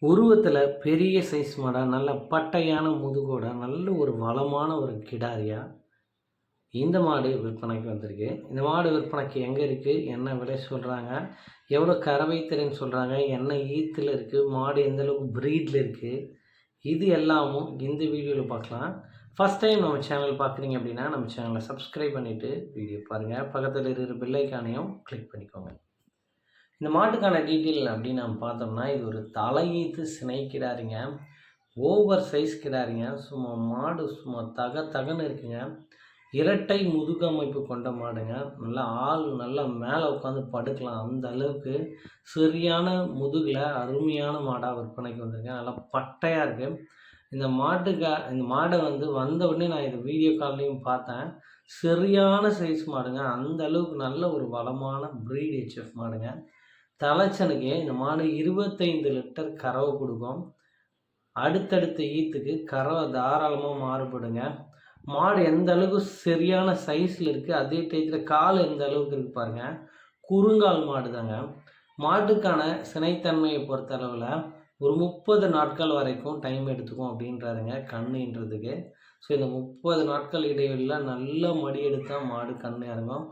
உருவத்தில் பெரிய சைஸ் மாடா, நல்ல பட்டையான முதுகோட, நல்ல ஒரு வளமான ஒரு கிடாரியா இந்த மாடு விற்பனைக்கு வந்திருக்கு. இந்த மாடு விற்பனைக்கு எங்கே இருக்குது, என்ன விலை சொல்கிறாங்க, எவ்வளோ கறவை திறன் சொல்கிறாங்க, என்ன ஈத்தில் இருக்குது, மாடு எந்த அளவுக்கு ப்ரீடில் இருக்குது, இது எல்லாமும் இந்த வீடியோவில் பார்க்கலாம். ஃபஸ்ட் டைம் நம்ம சேனல் பார்க்குறீங்க அப்படின்னா நம்ம சேனலை சப்ஸ்கிரைப் பண்ணிவிட்டு வீடியோ பாருங்கள். பக்கத்தில் இருக்கிற பெல் ஐக்கானையும் கிளிக் பண்ணிக்கோங்க. இந்த மாட்டுக்கான டீட்டெயில் அப்படின்னு நம்ம பார்த்தோம்னா, இது ஒரு தலையீத்து சினை கிடாரிங்க. Over size கிடாரிங்க. சும்மா மாடு சும்மா தகன்னு இருக்குங்க. இரட்டை முதுகமைப்பு கொண்ட மாடுங்க. நல்லா ஆள் நல்லா மேலே உட்காந்து படுக்கலாம், அந்த அளவுக்கு சரியான முதுகில் அருமையான மாடாக விற்பனைக்கு வந்திருக்கேன். நல்லா பட்டையாக இருக்குது. இந்த மாடை வந்த உடனே நான் இது வீடியோ கால்லையும் பார்த்தேன். சரியான சைஸ் மாடுங்க. அந்த அளவுக்கு நல்ல ஒரு வளமான ப்ரீட் ஹெச்எஃப் மாடுங்க. தலைச்சனுக்கு இந்த மாடு 25 லிட்டர் கறவை கொடுக்கும். அடுத்தடுத்த ஈத்துக்கு கறவை தாராளமாக மாறுபடுங்க. மாடு எந்த அளவுக்கு சரியான சைஸில் இருக்குது, அதே டயத்தில் கால் எந்த அளவுக்கு இருக்குது பாருங்கள். குறுங்கால் மாடு தாங்க. மாட்டுக்கான சினைத்தன்மையை பொறுத்த அளவில் ஒரு 30 நாட்கள் வரைக்கும் டைம் எடுத்துக்கும் அப்படின்றாருங்க கண்ணுன்றதுக்கு. ஸோ இந்த 30 நாட்கள் இடைவெளியில் நல்ல மடி எடுத்தால் மாடு கண்ணு இறங்கும்.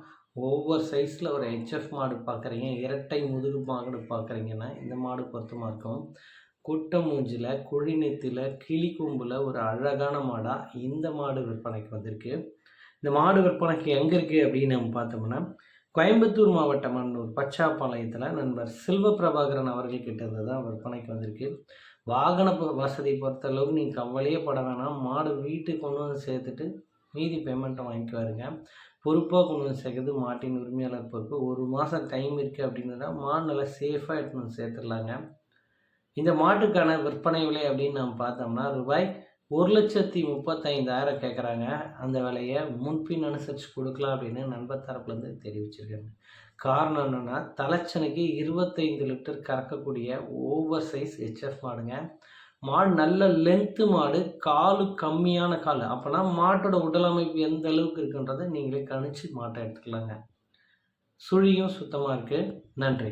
ஒவ்வொரு சைஸில் ஒரு ஹெச்எஃப் மாடு பார்க்குறீங்க, இரட்டை முதுகு மாடு பார்க்குறீங்கன்னா இந்த மாடு பொருத்தமாக இருக்கும். குட்டை மூஞ்சில், குழி நெத்தியில், கிளி கொம்பில் ஒரு அழகான மாடாக இந்த மாடு விற்பனைக்கு வந்திருக்கு. இந்த மாடு விற்பனைக்கு எங்கே இருக்குது அப்படின்னு நம்ம பார்த்தோம்னா, கோயம்புத்தூர் மாவட்டம் அன்னூர் பச்சாப்பாளையத்தில் நண்பர் செல்வ பிரபாகரன் அவர்கள்கிட்ட இருந்து தான் விற்பனைக்கு வந்திருக்கு. வாகன வசதி பொறுத்தளவுக்கு நீங்கள் கவலையே பட வேணாம். மாடு வீட்டுக்கு கொண்டு வந்து சேர்த்துட்டு மீதி பேமெண்ட்டை வாங்கிக்குவாருங்க. பொறுப்பாக கொண்டு வந்து சேர்க்குறது மாட்டின் உரிமையாளர் பொறுப்பு. ஒரு மாதம் டைம் இருக்குது அப்படின்னா மாடு நல்லா சேஃபாக எடுத்துன்னு வந்து சேர்த்துடலாங்க. இந்த மாட்டுக்கான விற்பனை விலை அப்படின்னு நம்ம பார்த்தோம்னா ரூபாய் 1,35,000 கேட்குறாங்க. அந்த விலையை முன்பின் அனுசரித்து கொடுக்கலாம் அப்படின்னு நண்பர் தரப்புலேருந்து தெரிவிச்சிருக்காங்க. காரணம் என்னென்னா, தலைச்சனுக்கு 25 லிட்டர் கறக்கக்கூடிய ஓவர் சைஸ் ஹெச்எஃப் மாடுங்க. மாடு நல்ல லென்த்து மாடு, காலு கம்மியான கால். அப்போனா மாட்டோட உடல் அமைப்பு எந்த அளவுக்கு இருக்குன்றதை நீங்களே கணிச்சு மாட்டை எடுத்துக்கலாங்க. சுழியும் சுத்தமாக இருக்குது. நன்றி.